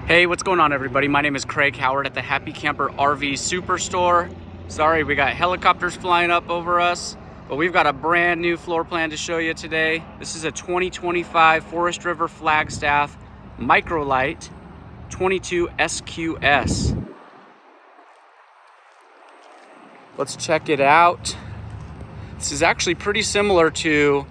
Hey, what's going on everybody? My name is Craig Howard at the Happy Camper RV Superstore. Sorry, we got helicopters flying up over us, but we've got a brand new floor plan to show you today. This is a 2025 Forest River Flagstaff MicroLite 22SQS. Let's check it out. This is actually pretty similar to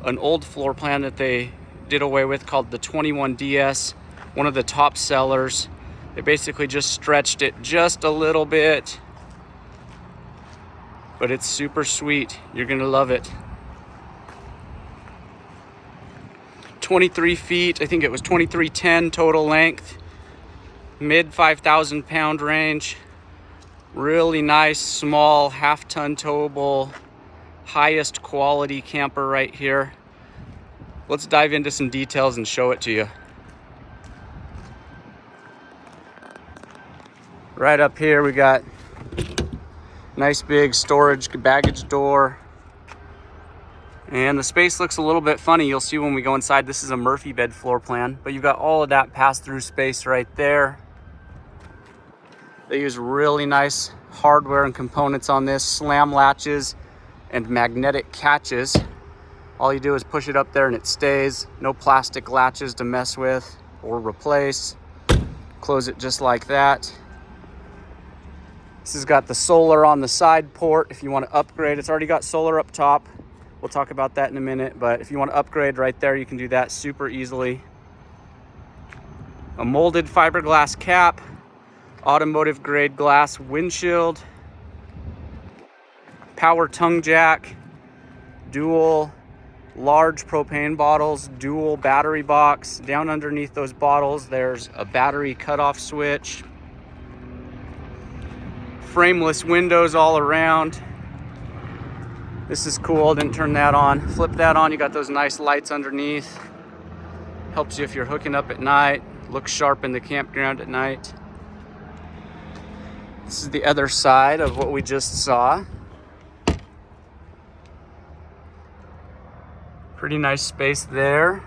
an old floor plan that they did away with called the 21DS. One of the top sellers. They basically just stretched it just a little bit, but it's super sweet. You're gonna love it. 23 feet, I think it was 2310 total length, mid 5,000 pound range. Really nice, small, half-ton towable, highest quality camper right here. Let's dive into some details and show it to you. Right up here, we got nice big storage baggage door. And the space looks a little bit funny. You'll see when we go inside. This is a Murphy bed floor plan, but you've got all of that pass-through space right there. They use really nice hardware and components on this, slam latches and magnetic catches. All you do is push it up there and it stays. No plastic latches to mess with or replace. Close it just like that. This has got the solar on the side port if you want to upgrade. It's already got solar up top. We'll talk about that in a minute, but if you want to upgrade right there, you can do that super easily. A molded fiberglass cap, automotive grade glass windshield, power tongue jack, dual large propane bottles, dual battery box. Down underneath those bottles, there's a battery cutoff switch. Frameless windows all around. This is cool, didn't turn that on. Flip that on, you got those nice lights underneath. Helps you if you're hooking up at night. Looks sharp in the campground at night. This is the other side of what we just saw. Pretty nice space there.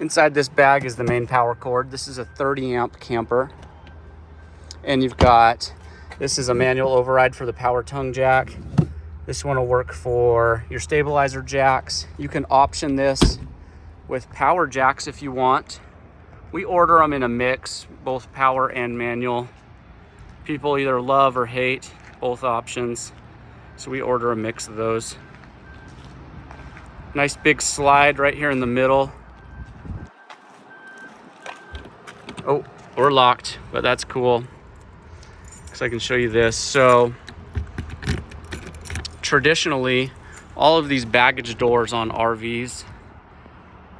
Inside this bag is the main power cord. This is a 30 amp camper. And you've got, this is a manual override for the power tongue jack. This one will work for your stabilizer jacks. You can option this with power jacks if you want. We order them in a mix, both power and manual. People either love or hate both options, so we order a mix of those. Nice big slide right here in the middle. Oh, we're locked, but that's cool. So I can show you this. So traditionally, all of these baggage doors on RVs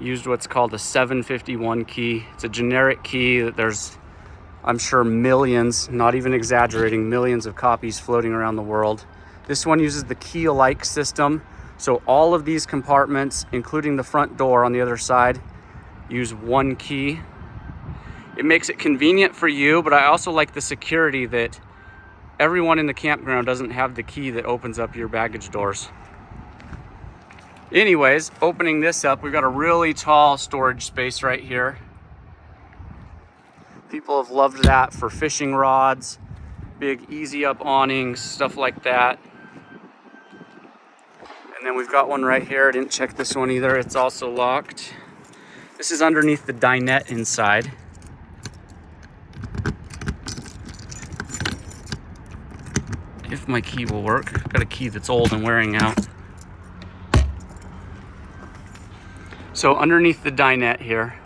used what's called a 751 key. It's a generic key that there's, I'm sure, millions, not even exaggerating, millions of copies floating around the world. This one uses the key alike system. So all of these compartments, including the front door on the other side, use one key. It makes it convenient for you, but I also like the security that everyone in the campground doesn't have the key that opens up your baggage doors. Anyways, opening this up, we've got a really tall storage space right here. People have loved that for fishing rods, big easy up awnings, stuff like that. And then we've got one right here. I didn't check this one either. It's also locked. This is underneath the dinette inside. If my key will work. I've got a key that's old and wearing out. So underneath the dinette here,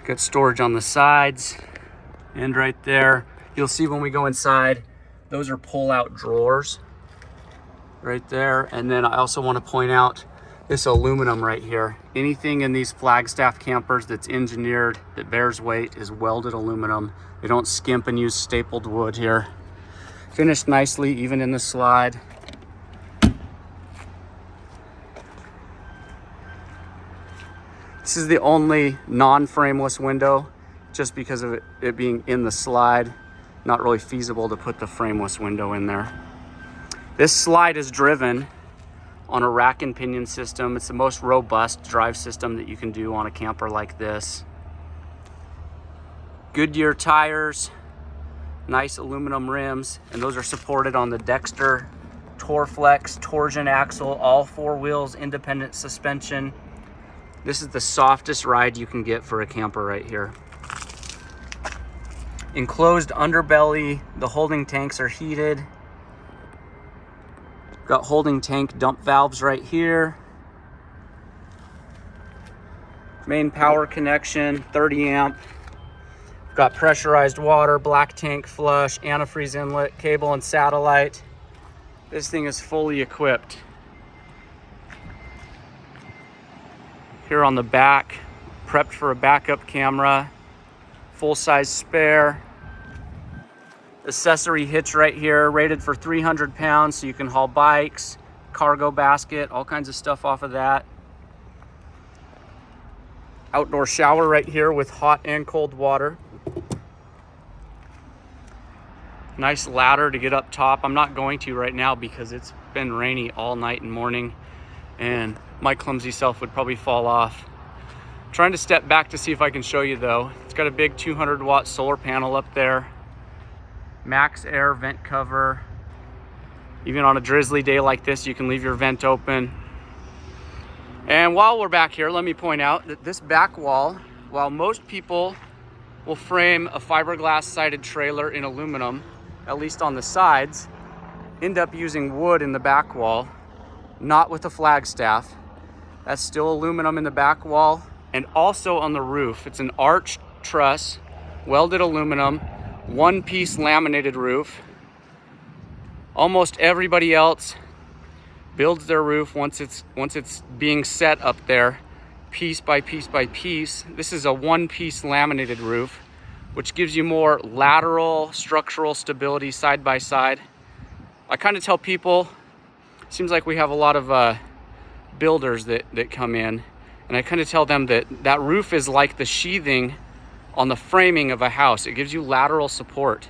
got storage on the sides and right there. You'll see when we go inside, those are pull-out drawers right there. And then I also want to point out this aluminum right here. Anything in these Flagstaff campers that's engineered, that bears weight, is welded aluminum. They don't skimp and use stapled wood here. Finished nicely, even in the slide. This is the only non-frameless window, just because of it being in the slide. Not really feasible to put the frameless window in there. This slide is driven on a rack and pinion system. It's the most robust drive system that you can do on a camper like this. Goodyear tires, nice aluminum rims, and those are supported on the Dexter Torflex torsion axle, all 4 wheels, independent suspension. This is the softest ride you can get for a camper right here. Enclosed underbelly, the holding tanks are heated. Got holding tank dump valves right here. Main power connection, 30 amp. Got pressurized water, black tank flush, antifreeze inlet, cable and satellite. This thing is fully equipped. Here on the back, prepped for a backup camera, full-size spare. Accessory hitch right here, rated for 300 pounds, so you can haul bikes, cargo basket, all kinds of stuff off of that. Outdoor shower right here with hot and cold water. Nice ladder to get up top. I'm not going to right now because it's been rainy all night and morning, and my clumsy self would probably fall off. Trying to step back to see if I can show you though. It's got a big 200-watt solar panel up there. Max air vent cover. Even on a drizzly day like this, you can leave your vent open. And while we're back here, let me point out that this back wall, while most people will frame a fiberglass sided trailer in aluminum, at least on the sides, end up using wood in the back wall, not with a Flagstaff. That's still aluminum in the back wall and also on the roof. It's an arched truss, welded aluminum, one-piece laminated roof. Almost everybody else builds their roof once it's being set up there, piece by piece by piece. This is a one-piece laminated roof, which gives you more lateral structural stability side by side. I kind of tell people, seems like we have a lot of builders that come in, and I kind of tell them that roof is like the sheathing on the framing of a house. It gives you lateral support,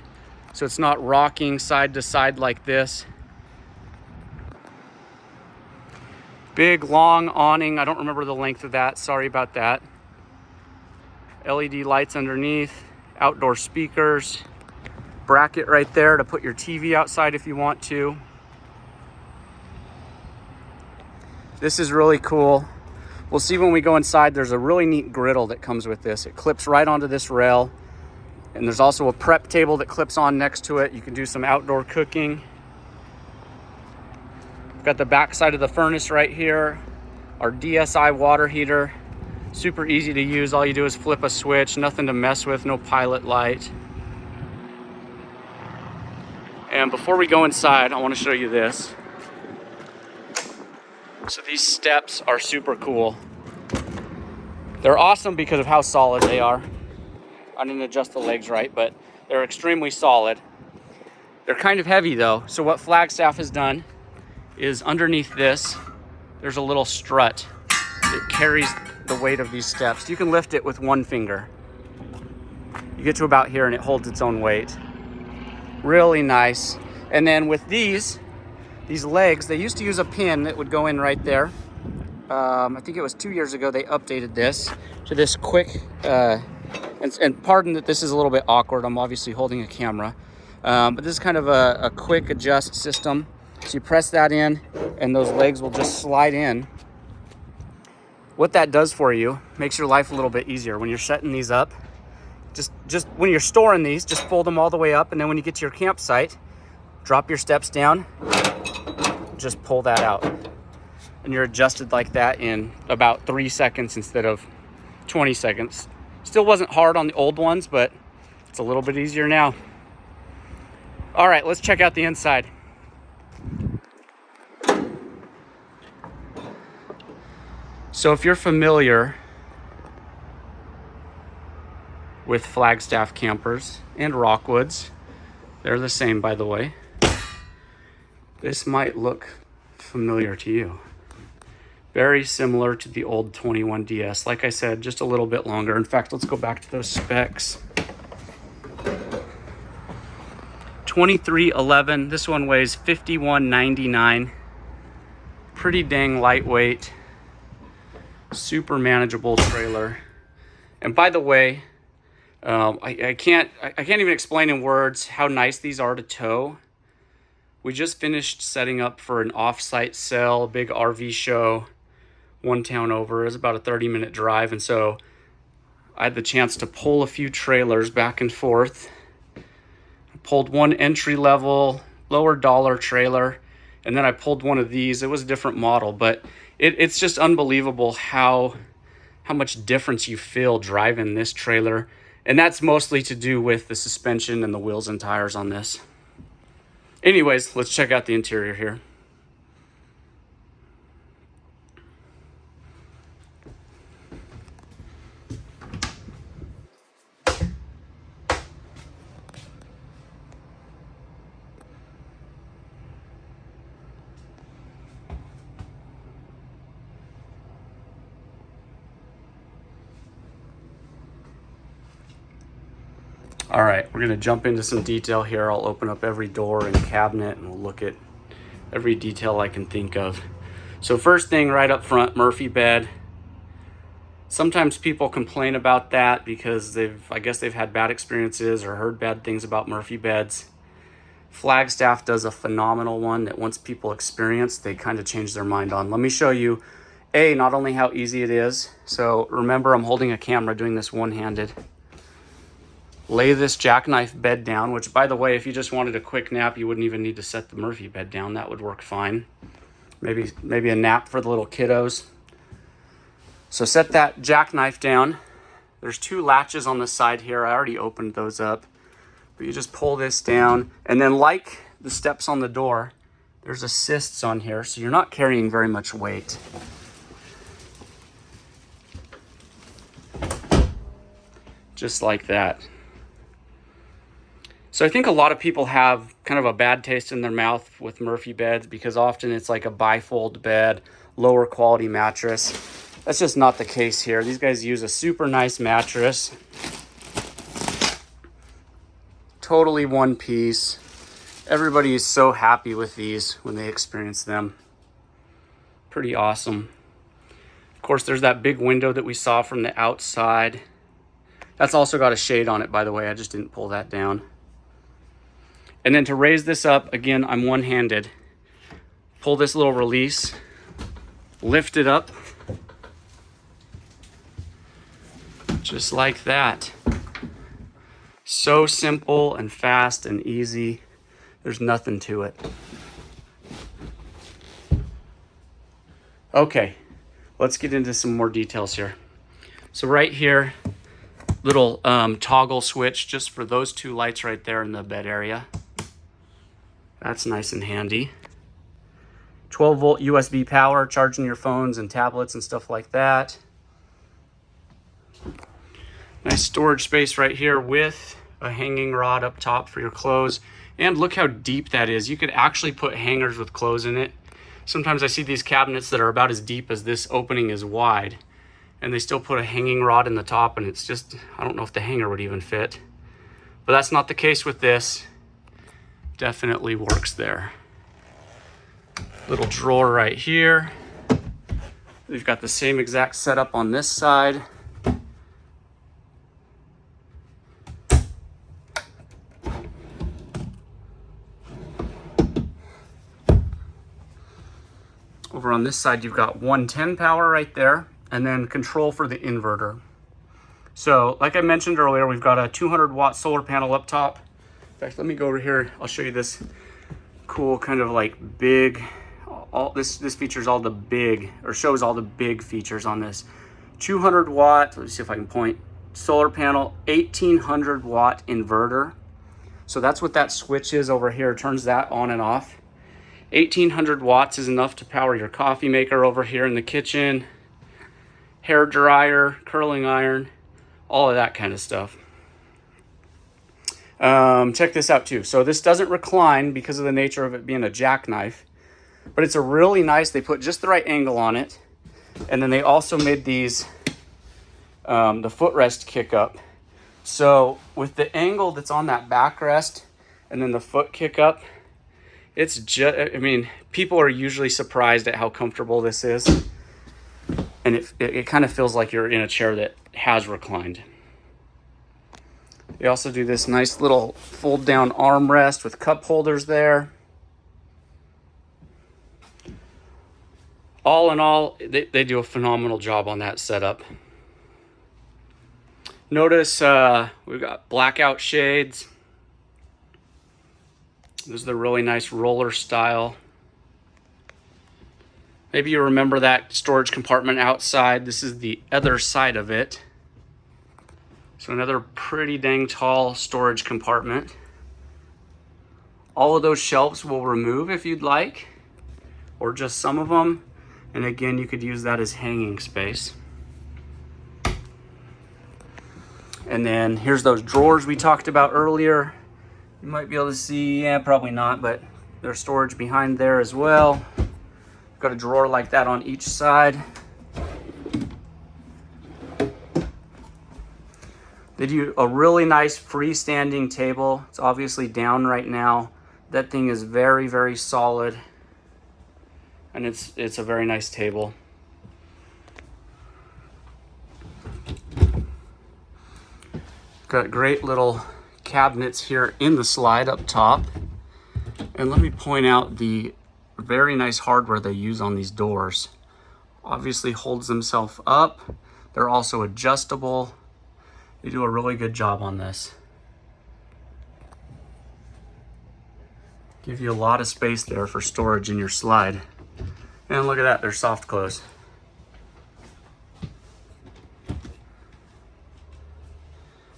so it's not rocking side to side like this. Big long awning. I don't remember the length of that, sorry about that. LED lights underneath, outdoor speakers, bracket right there to put your TV outside if you want to. This is really cool. We'll see when we go inside. There's a really neat griddle that comes with this. It clips right onto this rail, and there's also a prep table that clips on next to it. You can do some outdoor cooking. Got the back side of the furnace right here, our DSI water heater. Super easy to use. All you do is flip a switch, nothing to mess with, no pilot light. And before we go inside, I want to show you this. So these steps are super cool. They're awesome because of how solid they are. I didn't adjust the legs right, but they're extremely solid. They're kind of heavy though. So what Flagstaff has done is underneath this, there's a little strut that carries the weight of these steps. You can lift it with one finger. You get to about here and it holds its own weight. Really nice. And then with these legs, they used to use a pin that would go in right there. I think it was 2 years ago they updated this to this quick, and pardon that this is a little bit awkward. I'm obviously holding a camera, but this is kind of a quick adjust system. So you press that in and those legs will just slide in. What that does for you, makes your life a little bit easier. When you're setting these up, just when you're storing these, just fold them all the way up, and then when you get to your campsite, drop your steps down, just pull that out. And you're adjusted like that in about 3 seconds instead of 20 seconds. Still wasn't hard on the old ones, but it's a little bit easier now. All right, let's check out the inside. So if you're familiar with Flagstaff campers and Rockwoods, they're the same, by the way. This might look familiar to you. Very similar to the old 21DS. Like I said, just a little bit longer. In fact, let's go back to those specs. 2311, this one weighs 5199. Pretty dang lightweight. Super manageable trailer. And by the way, I can't even explain in words how nice these are to tow. We just finished setting up for an off-site sale, big RV show, one town over. It was about a 30-minute drive, and so I had the chance to pull a few trailers back and forth. I pulled one entry-level, lower dollar trailer, and then I pulled one of these. It was a different model, but it's just unbelievable how much difference you feel driving this trailer. And that's mostly to do with the suspension and the wheels and tires on this. Anyways, let's check out the interior here. All right, we're gonna jump into some detail here. I'll open up every door and cabinet and we'll look at every detail I can think of. So first thing right up front, Murphy bed. Sometimes people complain about that because I guess they've had bad experiences or heard bad things about Murphy beds. Flagstaff does a phenomenal one that once people experience, they kind of change their mind on. Let me show you, not only how easy it is. So remember, I'm holding a camera doing this one-handed. Lay this jackknife bed down, which by the way, if you just wanted a quick nap, you wouldn't even need to set the Murphy bed down. That would work fine. Maybe a nap for the little kiddos. So set that jackknife down. There's two latches on the side here. I already opened those up. But you just pull this down, and then like the steps on the door, there's assists on here, so you're not carrying very much weight. Just like that. So I think a lot of people have kind of a bad taste in their mouth with Murphy beds because often it's like a bifold bed, lower quality mattress. That's just not the case here. These guys use a super nice mattress. Totally one piece. Everybody is so happy with these when they experience them. Pretty awesome. Of course, there's that big window that we saw from the outside. That's also got a shade on it, by the way. I just didn't pull that down. And then to raise this up, again, I'm one-handed. Pull this little release, lift it up, just like that. So simple and fast and easy. There's nothing to it. Okay, let's get into some more details here. So right here, little toggle switch just for those two lights right there in the bed area. That's nice and handy. 12 volt USB power, charging your phones and tablets and stuff like that. Nice storage space right here with a hanging rod up top for your clothes. And look how deep that is. You could actually put hangers with clothes in it. Sometimes I see these cabinets that are about as deep as this opening is wide, and they still put a hanging rod in the top, and it's just, I don't know if the hanger would even fit. But that's not the case with this. Definitely works there. Little drawer right here. We've got the same exact setup on this side. Over on this side, you've got 110 power right there, and then control for the inverter. So like I mentioned earlier, we've got a 200 watt solar panel up top. In fact, let me go over here. I'll show you this cool kind of like big, this features all the big, or shows all the big features on this. 200 watt, let's see if I can point, solar panel, 1800 watt inverter. So that's what that switch is over here. It turns that on and off. 1800 watts is enough to power your coffee maker over here in the kitchen, hair dryer, curling iron, all of that kind of stuff. Check this out too. So this doesn't recline because of the nature of it being a jackknife, but it's a really nice, they put just the right angle on it. And then they also made these, the footrest kick up. So with the angle that's on that backrest and then the foot kick up, it's just, I mean, people are usually surprised at how comfortable this is. And it kind of feels like you're in a chair that has reclined. They also do this nice little fold down armrest with cup holders there. All in all, they do a phenomenal job on that setup. Notice we've got blackout shades. This is the really nice roller style. Maybe you remember that storage compartment outside. This is the other side of it. So another pretty dang tall storage compartment. All of those shelves will remove if you'd like, or just some of them. And again, you could use that as hanging space. And then here's those drawers we talked about earlier. You might be able to see, yeah, probably not, but there's storage behind there as well. Got a drawer like that on each side. They do a really nice freestanding table. It's obviously down right now. That thing is very, very solid. And it's a very nice table. Got great little cabinets here in the slide up top. And let me point out the very nice hardware they use on these doors. Obviously holds themselves up. They're also adjustable. They do a really good job on this. Give you a lot of space there for storage in your slide. And look at that, they're soft close.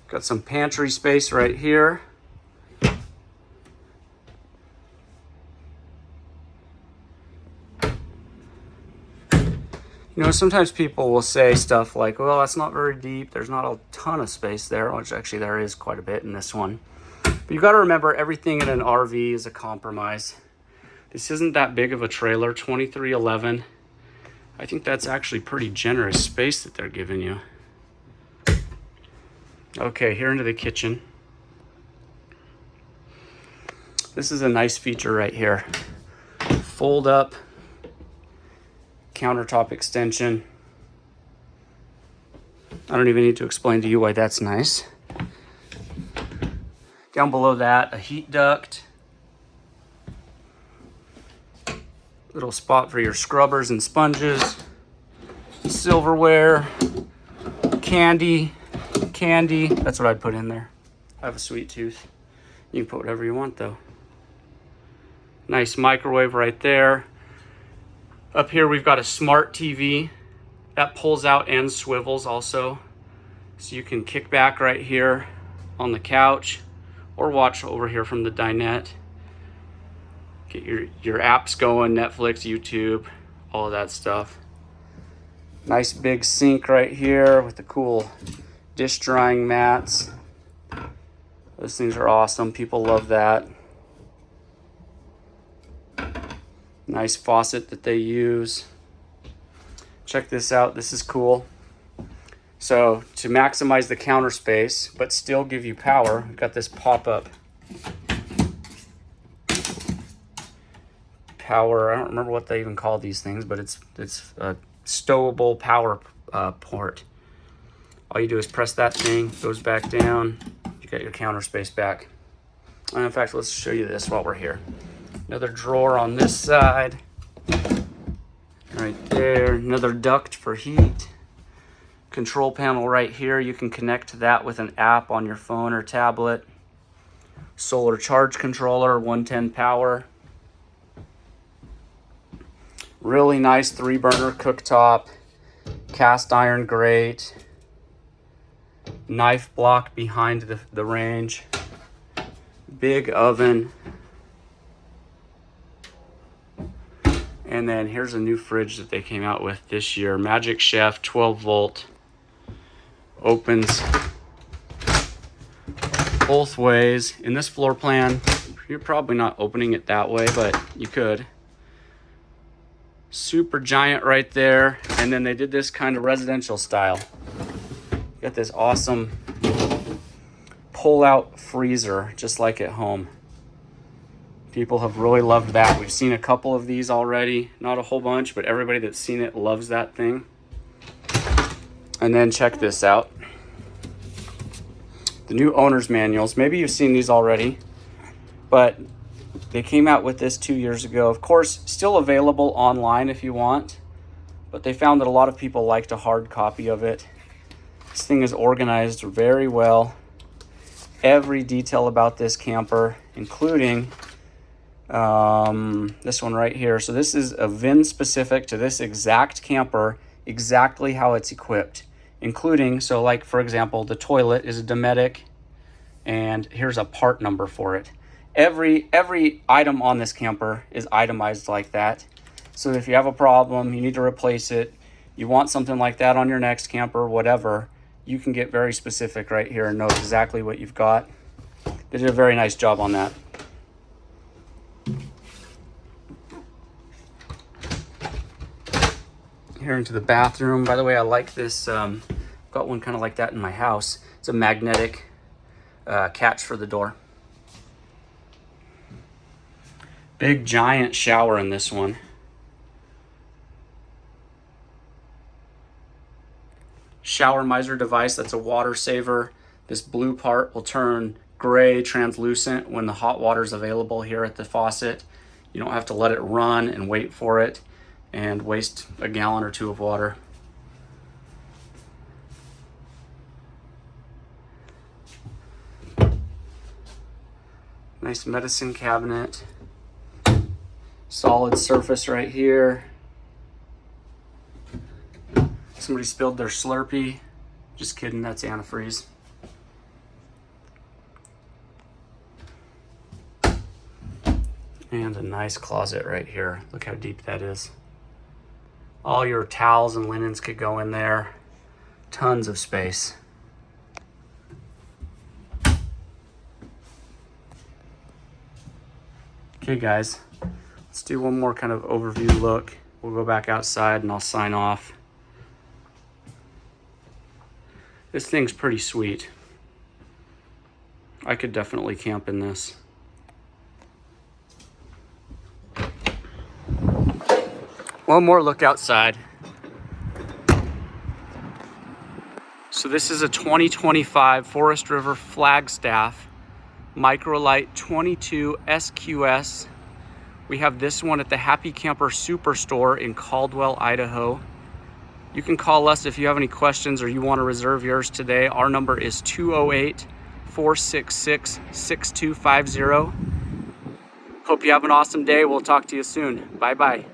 Got some pantry space right here. You know, sometimes people will say stuff like, well, that's not very deep. There's not a ton of space there, which actually there is quite a bit in this one. But you got to remember, everything in an RV is a compromise. This isn't that big of a trailer, 2311. I think that's actually pretty generous space that they're giving you. Okay, here into the kitchen. This is a nice feature right here. Fold up countertop extension. I don't even need to explain to you why that's nice. Down below that, a heat duct. Little spot for your scrubbers and sponges. Silverware. Candy. That's what I'd put in there. I have a sweet tooth. You can put whatever you want though. Nice microwave right there. Up here we've got a smart TV that pulls out and swivels also. So you can kick back right here on the couch or watch over here from the dinette. Get your apps going, Netflix, YouTube, all of that stuff. Nice big sink right here with the cool dish drying mats. Those things are awesome. People love that. Nice faucet that they use. Check this out. This is cool. So to maximize the counter space, but still give you power, we've got this pop-up power. I don't remember what they even call these things, but it's a stowable power port. All you do is press that thing, goes back down. You got your counter space back. And in fact, let's show you this while we're here. Another drawer on this side. Right there, another duct for heat. Control panel right here. You can connect to that with an app on your phone or tablet. Solar charge controller, 110 power. Really nice 3-burner cooktop. Cast iron grate. Knife block behind the range. Big oven. And then here's a new fridge that they came out with this year. Magic Chef, 12 volt. Opens both ways. In this floor plan, you're probably not opening it that way, but you could. Super giant right there. And then they did this kind of residential style. Got this awesome pull-out freezer, just like at home. People have really loved that. We've seen a couple of these already. Not a whole bunch, but everybody that's seen it loves that thing. And then check this out. the new owner's manuals. Maybe you've seen these already, but they came out with this 2 years ago. Of course, still available online if you want, but they found that a lot of people liked a hard copy of it. This thing is organized very well. Every detail about this camper, including this one right here. So this is a VIN specific to this exact camper, exactly how it's equipped, including, so like for example, the toilet is a Dometic, and here's a part number for it. Every item on this camper is itemized like that. So if you have a problem, you need to replace it, you want something like that on your next camper, whatever, you can get very specific right here and know exactly what you've got. They did a very nice job on that. Here into the bathroom. By the way, I like this. Got one kind of like that in my house. It's a magnetic catch for the door. Big giant shower in this one. Shower miser device, that's a water saver. This blue part will turn gray translucent when the hot water is available here at the faucet. You don't have to let it run and wait for it and waste a gallon or two of water. Nice medicine cabinet. Solid surface right here. Somebody spilled their Slurpee. Just kidding, that's antifreeze. And a nice closet right here. Look how deep that is. All your towels and linens could go in there. Tons of space. Okay guys, let's do one more kind of overview look. We'll go back outside and I'll sign off. This thing's pretty sweet. I could definitely camp in this. One more look outside. So this is a 2025 Forest River Flagstaff MicroLite 22SQS. We have this one at the Happy Camper Superstore in Caldwell, Idaho. You can call us if you have any questions or you want to reserve yours today. Our number is 208-466-6250. Hope you have an awesome day. We'll talk to you soon. Bye-bye.